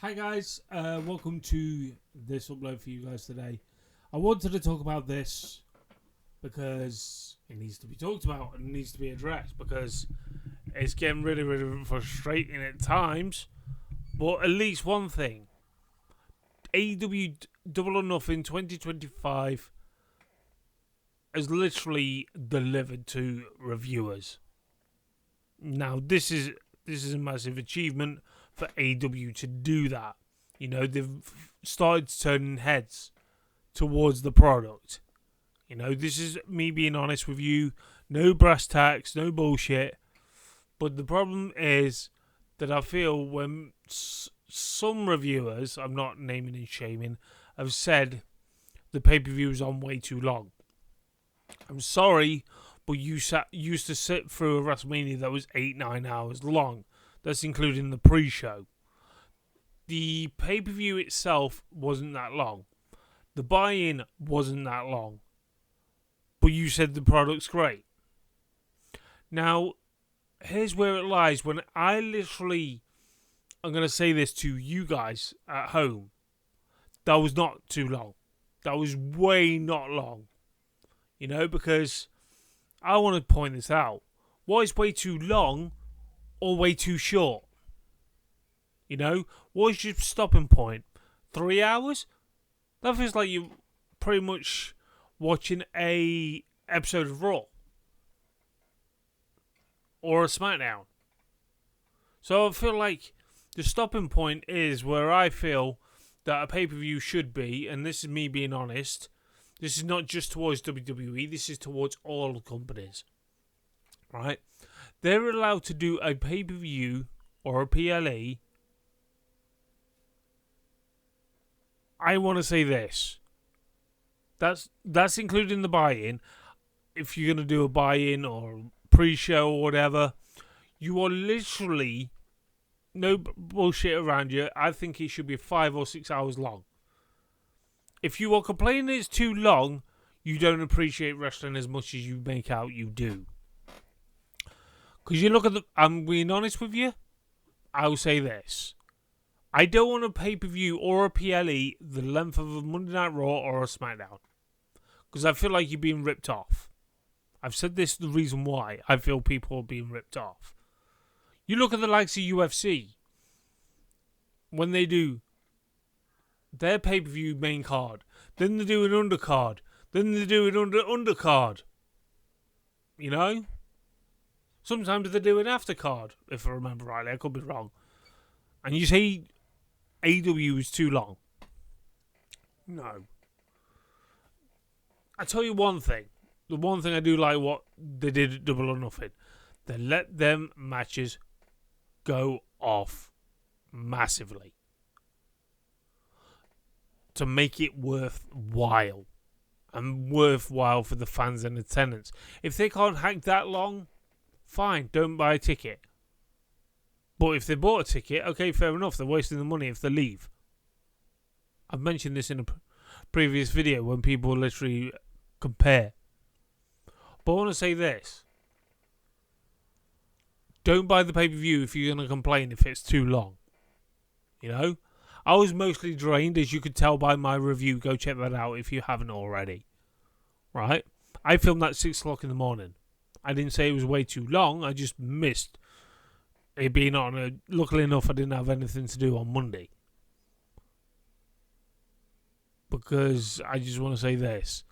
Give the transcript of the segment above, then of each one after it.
Hi guys, welcome to this upload for you guys today. I wanted to talk about this because it needs to be talked about and needs to be addressed because it's getting really frustrating at times. But at least one thing, AEW Double or Nothing 2025 has literally delivered to reviewers. Now this is a massive achievement for AEW to do that. You know, they've started turning heads towards the product. You know, this is me being honest with you. No brass tacks, no bullshit. But the problem is that I feel when some reviewers, I'm not naming and shaming, have said the pay-per-view is on way too long. I'm sorry, but you used to sit through a WrestleMania that was 8-9 hours long. That's including the pre-show. The pay-per-view itself wasn't that long. The buy-in wasn't that long. But you said the product's great. Now, here's where it lies. When I'm going to say this to you guys at home. That was not too long. That was way not long. You know, because I want to point this out. What is way too long or way too short? You know, what is your stopping point? 3 hours? That feels like you're pretty much watching a episode of Raw or a SmackDown. So I feel like the stopping point is where I feel that a pay-per-view should be, and this is me being honest. This is not just towards WWE. This is towards all companies. Right? They're allowed to do a pay-per-view or a PLE. I want to say this. That's including the buy-in. If you're going to do a buy-in or pre-show or whatever, you are literally, no bullshit around you, I think it should be 5 or 6 hours long. If you are complaining it's too long, you don't appreciate wrestling as much as you make out you do. Because you look at I'm being honest with you, I'll say this. I don't want a pay-per-view or a PLE the length of a Monday Night Raw or a SmackDown. Because I feel like you're being ripped off. I've said this the reason why I feel people are being ripped off. You look at the likes of UFC. When they do their pay-per-view main card, then they do an undercard, then they do an undercard. You know? Sometimes they do an aftercard, if I remember rightly. I could be wrong. And you say AEW is too long. No. I tell you one thing. The one thing I do like what they did at Double or Nothing. They let them matches go off massively. To make it worthwhile. And worthwhile for the fans and attendance. If they can't hack that long, fine, don't buy a ticket. But if they bought a ticket, okay, fair enough, they're wasting the money if they leave. I've mentioned this in a previous video when people literally compare. But I want to say this. Don't buy the pay-per-view if you're going to complain if it's too long. You know? I was mostly drained, as you could tell by my review. Go check that out if you haven't already. Right? I filmed that 6 o'clock in the morning. I didn't say it was way too long. I just missed it being on a... Luckily enough, I didn't have anything to do on Monday. Because I just want to say this.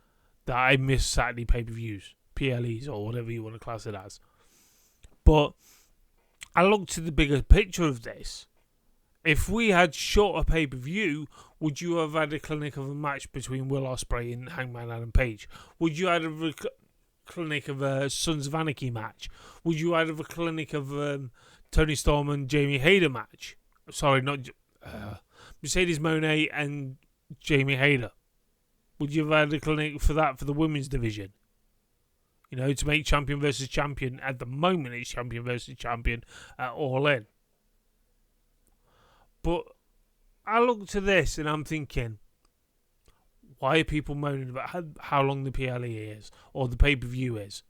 That I missed Saturday pay-per-views. PLEs or whatever you want to class it as. But I looked to the bigger picture of this. If we had shorter pay-per-view, would you have had a clinic of a match between Will Ospreay and Hangman Adam Page? Would you have had a clinic of a Sons of Anarchy match? Would you have had a clinic of Tony Storm and Jamie Hayter match? Sorry, not Mercedes Moné and Jamie Hayter. Would you have had a clinic for that for the women's division? You know, to make champion versus champion. At the moment, it's champion versus champion at All In. But I look to this and I'm thinking, why are people moaning about how long the PLE is or the pay-per-view is?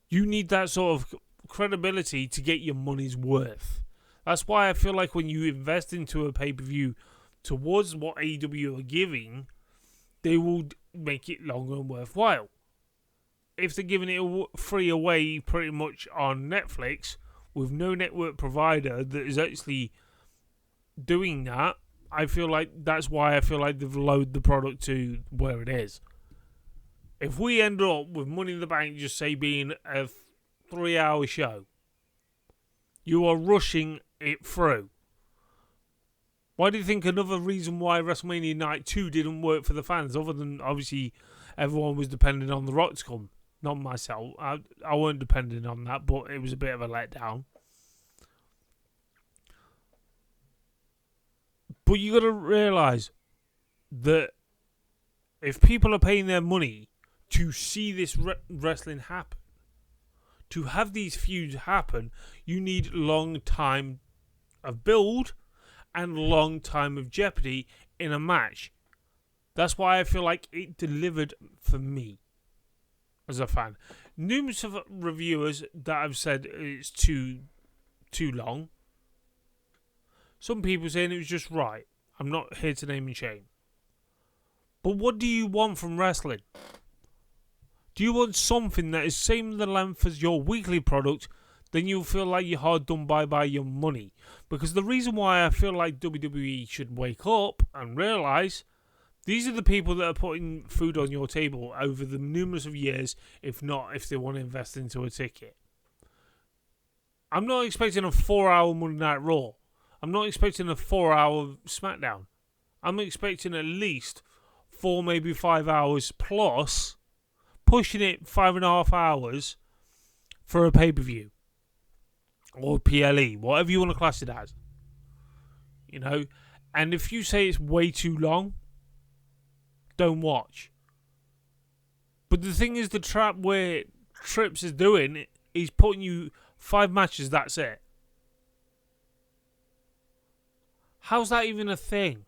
You need that sort of credibility to get your money's worth. That's why I feel like when you invest into a pay-per-view towards what AEW are giving, they will make it longer and worthwhile. If they're giving it free away pretty much on Netflix with no network provider that is actually doing that, I feel like that's why I feel like they've lowered the product to where it is. If we end up with Money in the Bank just say being a 3-hour show, you are rushing it through. Why do you think another reason why WrestleMania Night 2 didn't work for the fans, other than obviously everyone was depending on The Rock to come? Not myself. I weren't depending on that, but it was a bit of a letdown. But you got to realise that if people are paying their money to see this wrestling happen, to have these feuds happen, you need long time of build and long time of jeopardy in a match. That's why I feel like it delivered for me as a fan. Numerous of reviewers that have said it's too long. Some people saying it was just right. I'm not here to name and shame. But what do you want from wrestling? Do you want something that is same the length as your weekly product? Then you'll feel like you're hard done by your money. Because the reason why I feel like WWE should wake up and realise these are the people that are putting food on your table over the numerous of years, if they want to invest into a ticket. I'm not expecting a 4-hour Monday Night Raw. I'm not expecting a 4-hour SmackDown. I'm expecting at least 4, maybe 5 hours plus, pushing it 5.5 hours for a pay-per-view. Or PLE, whatever you want to class it as. You know? And if you say it's way too long, don't watch. But the thing is, the trap where Trips is doing, he's putting you 5 matches, that's it. How's that even a thing?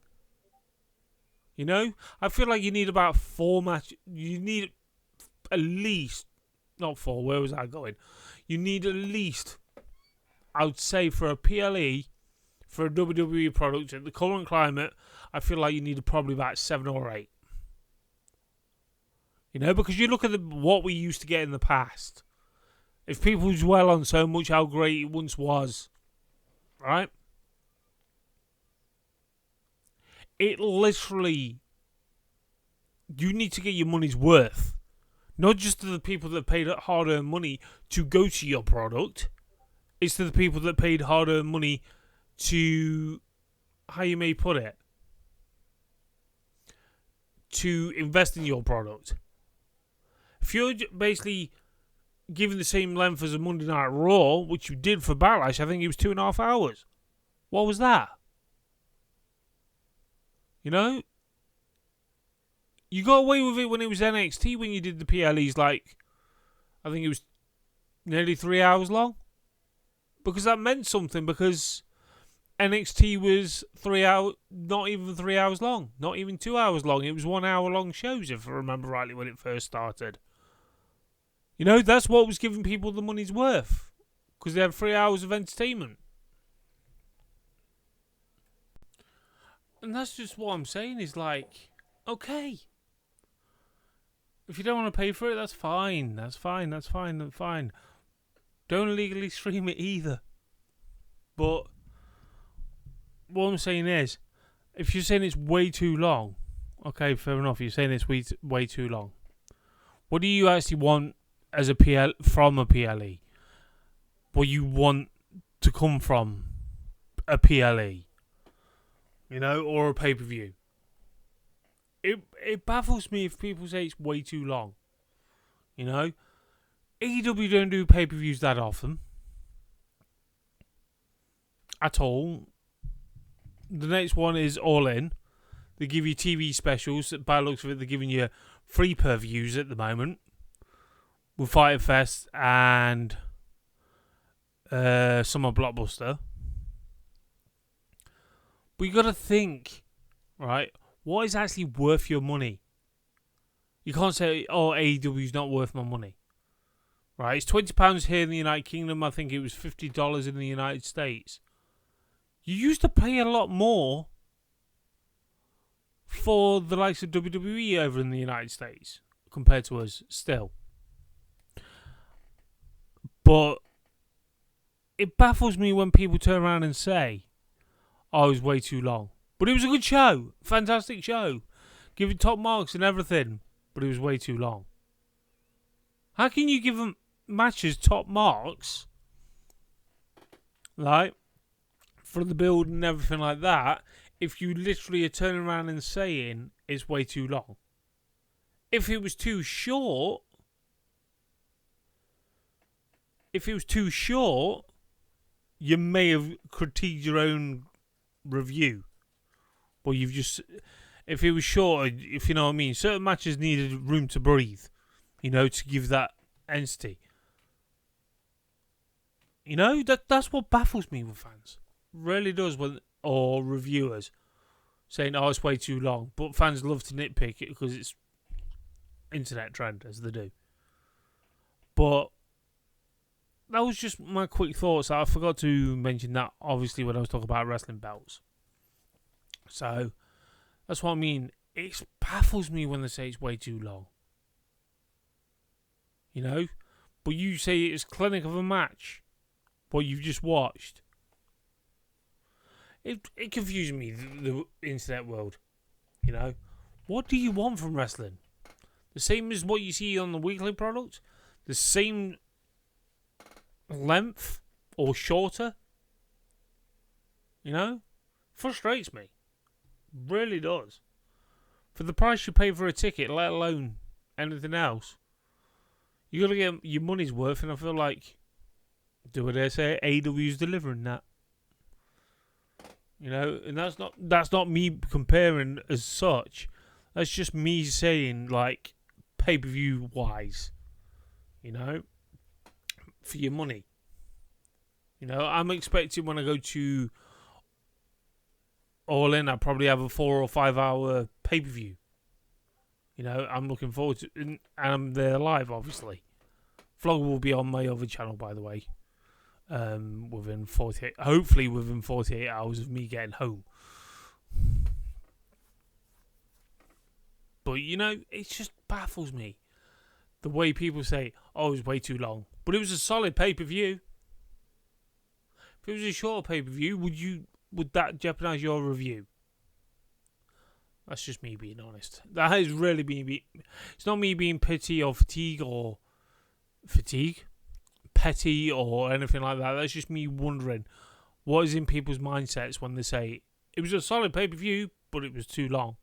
You know? I feel like you need about 4 matches. You need at least, not 4, where was I going? You need at least, I would say, for a PLE, for a WWE product, at the current climate, I feel like you need probably about 7 or 8. You know, because you look at what we used to get in the past. If people dwell on so much how great it once was, right? It literally, you need to get your money's worth. Not just to the people that paid hard-earned money to go to your product. It's to the people that paid hard-earned money to, how you may put it, to invest in your product. If you're basically giving the same length as a Monday Night Raw, which you did for Backlash, I think it was 2.5 hours. What was that? You know? You got away with it when it was NXT, when you did the PLEs, like, I think it was nearly 3 hours long. Because that meant something, because NXT was 3 hours, not even 3 hours long, not even 2 hours long. It was 1 hour long shows, if I remember rightly, when it first started. You know, that's what was giving people the money's worth, because they had 3 hours of entertainment. And that's just what I'm saying, is like, okay, if you don't want to pay for it, that's fine. That's fine. Don't illegally stream it either. But what I'm saying is, if you're saying it's way too long, okay, fair enough. You're saying it's way too long. What do you actually want as a from a PLE? What you want to come from a PLE? You know, or a pay-per-view. It baffles me if people say it's way too long. You know? AEW don't do pay-per-views that often. At all. The next one is All In. They give you TV specials. By the looks of it, they're giving you free per-views at the moment. With Fyter Fest and Summer Blockbuster. But you got to think, right? What is actually worth your money? You can't say, oh, AEW's not worth my money. Right? It's £20 here in the United Kingdom. I think it was $50 in the United States. You used to pay a lot more for the likes of WWE over in the United States compared to us still. But it baffles me when people turn around and say, oh, it was way too long. But it was a good show. Fantastic show. Give it top marks and everything. But it was way too long. How can you give them matches top marks, right, for the build and everything like that, if you literally are turning around and saying it's way too long? If it was too short, you may have critiqued your own review. Well, you've just, if it was short, if you know what I mean, certain matches needed room to breathe, you know, to give that entity. You know, that's what baffles me with fans. Really does, or reviewers saying, oh, it's way too long. But fans love to nitpick it because it's internet trend, as they do. But that was just my quick thoughts. I forgot to mention that, obviously, when I was talking about wrestling belts. So, that's what I mean. It baffles me when they say it's way too long. You know? But you say it's clinic of a match. What you've just watched. It confuses me, the internet world. You know? What do you want from wrestling? The same as what you see on the weekly product? The same length or shorter? You know? Frustrates me. Really does. For the price you pay for a ticket, let alone anything else, you got to get your money's worth, and I feel like, do what they say, AEW's delivering that. You know, and that's not me comparing as such. That's just me saying, like, pay-per-view wise. You know, for your money. You know, I'm expecting when I go to All In, I'll probably have a 4 or 5 hour pay-per-view. You know, I'm looking forward to, and I'm there live, obviously. Vlog will be on my other channel, by the way. Hopefully within 48 hours of me getting home. But, you know, it just baffles me. The way people say, oh, it was way too long. But it was a solid pay-per-view. If it was a short pay-per-view, would that jeopardise your review? That's just me being honest. That has really been... It's not me being petty or petty or anything like that. That's just me wondering what is in people's mindsets when they say, it was a solid pay-per-view, but it was too long.